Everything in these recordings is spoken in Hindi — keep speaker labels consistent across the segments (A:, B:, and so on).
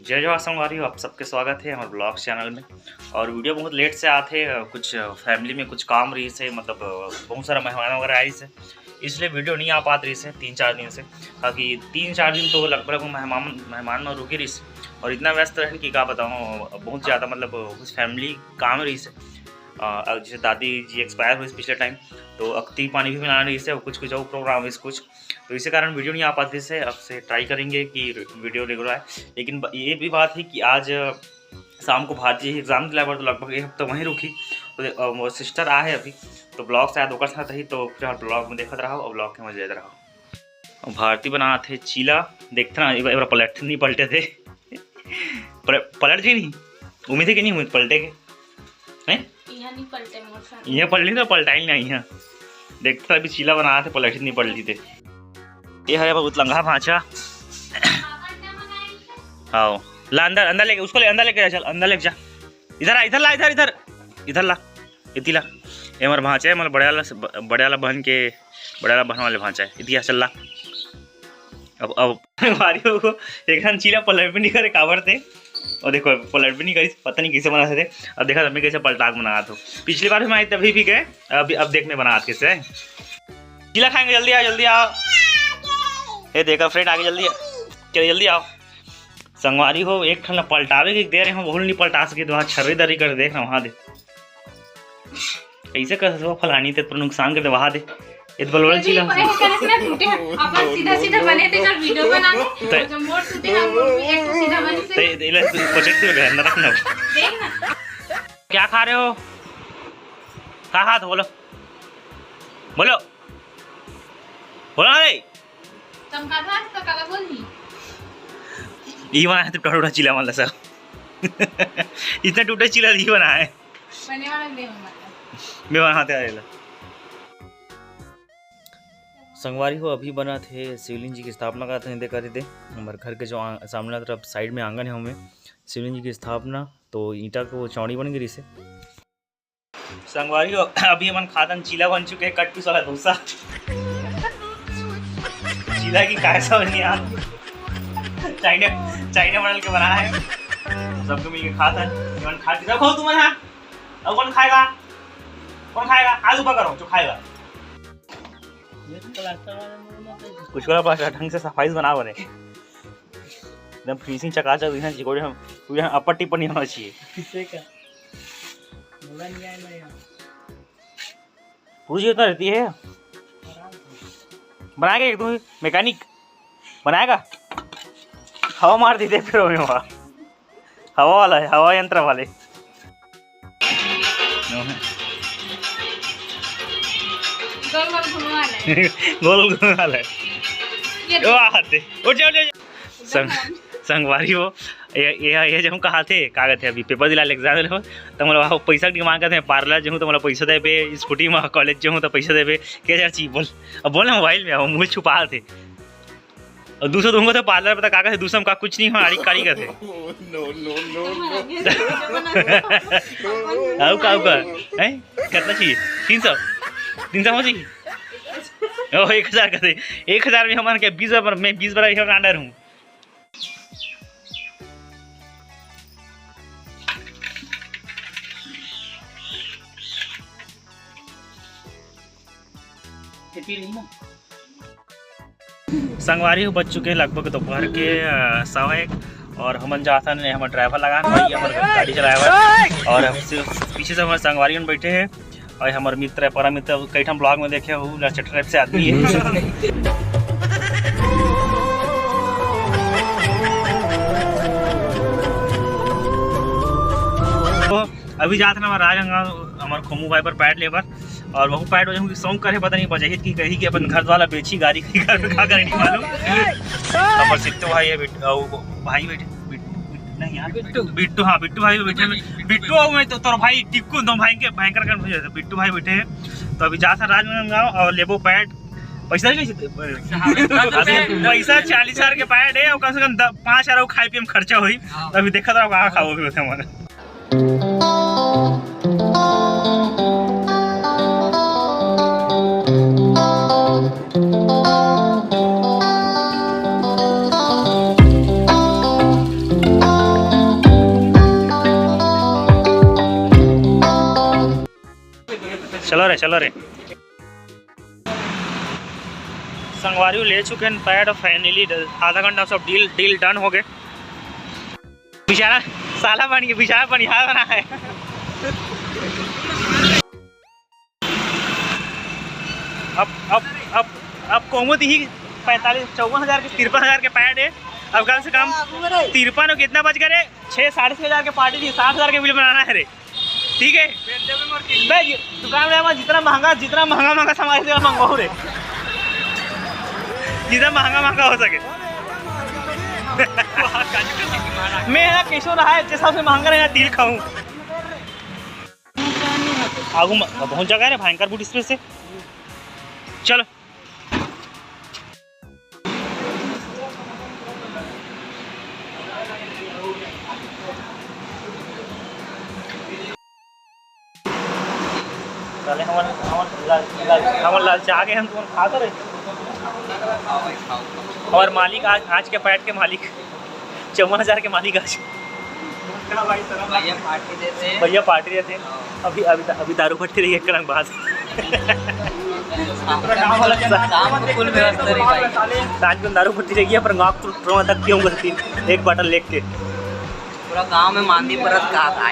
A: जय जवाहर संगवारी हो, आप सबके स्वागत है हमारे ब्लॉग चैनल में। और वीडियो बहुत लेट से आते, कुछ फैमिली में कुछ काम रही से, मतलब बहुत सारा मेहमान वगैरह आई से, इसलिए वीडियो नहीं आ पाती रही से 3-4 दिन से। ताकि 3-4 दिन तो लगभग मेहमान रुकी रही से, और इतना व्यस्त रहे कि क्या बताऊँ, बहुत ज़्यादा मतलब कुछ फैमिली काम रही से। जैसे दादी जी एक्सपायर हुई पिछले टाइम, तो अख्ती पानी भी मिला रही से, और कुछ और प्रोग्राम है कुछ, तो इसी कारण वीडियो नहीं आ पाती से। अब से ट्राई करेंगे कि वीडियो रेगुलर आए। लेकिन ये भी बात है कि आज शाम को भारतीय एग्ज़ाम दिला, तो लगभग 1 हफ्ता वहीं रुकी, तो वो सिस्टर आए अभी, तो ब्लॉग शायद ओकर साथ ही, तो फिर ब्लॉग में देखते रहो और ब्लॉग के मजे लेते रहो। भारती बना थे चीला, देखते ना एक बार पलट नहीं पलटे थे पलट जी नहीं उम्मीद है कि नहीं उम्मीद पलटे के हैं, ये पलटी तो पलटाई नहीं है। देखते अभी चीला बनाया थे, पलट नहीं पलटी थे। ये है बहुत लंगा भांचा। आओ ला अंदर, अंदर लेके उसको, ले अंदर लेके जा, चल अंदर लेके जा। इधर आ, इधर ला, इधर इधर इधर ला, इति ला। ये हमारा भांचा है, मतलब बड़े वाला बहन के बड़े वाला बहन वाले भांचा है, इतिहा चल ला। अब मारियो को एक चीला पलट भी नहीं करे काबर थे, और देखो पलट भी नहीं करी, पता नहीं कैसे बनाते थे। अब देखा तब कैसे पलटा के बनाया, तो पिछली बार भी मैं तभी भी गए, अब देखने बना कैसे चीला खाएंगे। जल्दी आओ, जल्दी आओ। ये देखा फ्रेंड आगे, जल्दी चलिए, जल्दी आओ। संगवारी हो एक ठंड पलटावे की दे रहे हैं, भूल नहीं पलटा सके, तो वहाँ छर्री दरी कर देख रहा वहाँ दे ऐसे कर फलानी थे, पर नुकसान कर दे वहाँ दे। ये तो बलवल चीला
B: अपन सीधा बने थे, कल वीडियो बनाने जो मोड़ टूटे हम लोग एक तो सीधा बने से
A: तो इले प्रोजेक्ट में अंदर रखना।
B: देखना
A: क्या खा रहे हो, क्या खा, बोलो बोलो बोलो रे।
B: तुम का था तो काला बोलनी
A: ये बना है, तो टूटा चीला वाला सब इतना टूटा चीला नहीं बना है,
B: बने वाला दे मतलब
A: मैं बनाते आ रहा। संगवारी हो अभी बना थे शिवलिंग जी की स्थापना का थे, देखा थे हमारे घर के जो सामने तरफ साइड में आंगन है, हमें शिवलिंग जी की स्थापना, तो ईंटा को चौड़ी बन गई से। संगवारी हो अभी मन खातन चीला बन चुके हैं, कट पीस वाला डोसा चीला की कैसा बनी यार, चाइना मॉडल के बना है, सबको मिलके खातन खा के खाओ तुम यहाँ। अब कौन खाएगा, आलू पकड़ो जो खाएगा, कुछ वाला पास ढंग से सफाई बना बने एकदम फिनिशिंग चकाचक दिखना चाहिए, हम यहाँ अपर टिप्पणी होना चाहिए। पूरी उतना रहती है, बनाएगा एक दो मैकेनिक बनाएगा, हवा मार दी थे फिर वहाँ हवा वाला है, हवा यंत्र वाले गोल घूमने वाला है। उठ जाओ संगवारी हो, ये जो हम कहा थे कागज है, अभी पेपर दिला एग्जाम दिला, तो मतलब पैसा की मांग करते हैं, पार्लर जो हूँ तो मतलब पैसा दे पे, स्कूटी में कॉलेज जो हूँ तो पैसा दे पे, क्या यार चीज बोल, अब बोले मोबाइल में मुँह छुपा थे, और दूसरा दूंगा तो पार्लर पता कागज है, दूसरा का कुछ नहीं, आड़ी काड़ी का थे कितना चाहिए, 300 हो चाहिए, 1000 का थे, 1000 में हमारे क्या 20 बार, मैं 20 बार अंडर हूँ। संगवारी हो बच चुके हैं लगभग दोपहर के 1:15, और हम जाता नहीं, हमारे ड्राइवर लगा भाई, हमारे गाड़ी ड्राइवर, और पीछे से हमारे संगवारी में बैठे हैं, और हमारे मित्र है, परम मित्र, कई ठम ब्लॉग में देखे हो, लचट टाइप से आदमी है तो अभी जाते ना हमारे राजगंगा, हमारे खोमू भाई पर पैड लेबर, और वह पैड वजह सौंग करे, पता नहीं बजहित की कही कि अपन घर वाला बेची गाड़ी कहीं घर में खा कर नहीं मालूम। हमारे सिद्धू भाई है, भाई बैठे नहीं यार, बिट्टू, हाँ बिट्टू भाई बैठे, बिट्टू और मैं तो भाई टिक्कू, दो भाई के भयंकर कर बिट्टू भाई बैठे हैं। तो अभी जाता राजनांदगांव और लेबो पैड, पैसा नहीं पैसा 40,000 के पैड है, और कम से कम 5,000 खाए पिए में खर्चा हुई, तो अभी देखा था कहाँ खाओ भी हमारे। चलो रे संगवारी ले चुके हैं पैड और फाइनली आधा घंटा सब डील डन हो गए। बेचारा साला बन गया, बेचारा बनिहार बना है। अब कोमोद ही 45-54 के 53,000 के पैड है। अब कम से कम 53 कितना बच गए? 6-6.5 की पार्टी थी, 60,000 के बिल बनाना है रे। ठीक है दुकान में जितना महंगा सामान जितना मंगवाओ रे, जितना महंगा हो सके। मेरा केशो रहा है जैसा सबसे महंगा रहेगा तिल खाऊं। आगू बहुत जगह है भयंकर बूट स्प्रे से। चलो हमारे लालचा गए हम तुम खाता रहे। और मालिक आज के पैट के मालिक 54,000 के मालिक आज भैया पार्टी देते हैं। अभी दारू पट्टी रही है एक रंग बात। आज में दारू पट्टी रही है पर गाँव तक क्यों करती एक बटन लेके
C: पूरा गांव में मांदी परत कहा था।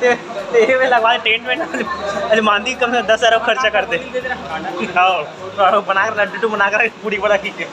A: में लगवा टेंट में मांदी कम से 10 अरब खर्चा कर दे। बनाकर लड्डू बनाकर पूरी बड़ा खींचे।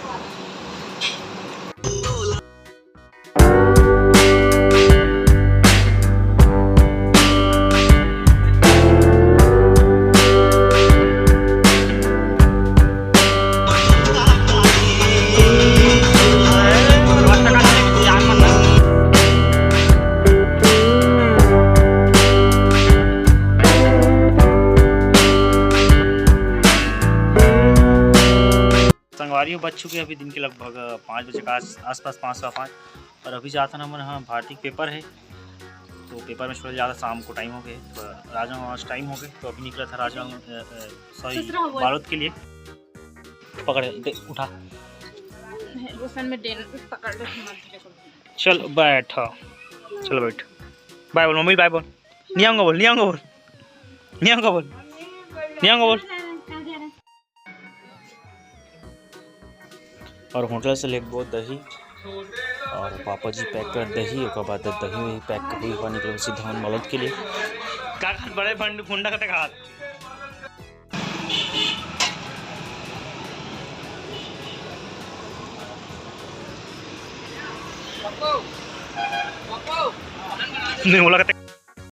A: संगवारी बच चुके हैं अभी दिन के लगभग 5 बजे का आसपास 5:05। और अभी जाता ना हाँ भारतीय पेपर है तो पेपर में थोड़ा ज़्यादा शाम को टाइम हो गए तो राजनांदगांव आज टाइम हो गए तो अभी निकला था राजनांदगांव सॉरी बालोद के लिए। पकड़ उठा चल बैठ चलो बैठ बाय बोल मम्मी बाय बोल। नहीं आऊँगा बोल नहीं आऊँगा बोल नहीं आऊँगा बोल नहीं आऊँगा बोल। और होटल से लेके बहुत दही और पापा जी पैक कर दही और बाद दही वही पैक कर निकल सीधा बालोद के लिए। का बड़े फुंडा का हाथ नहीं बोला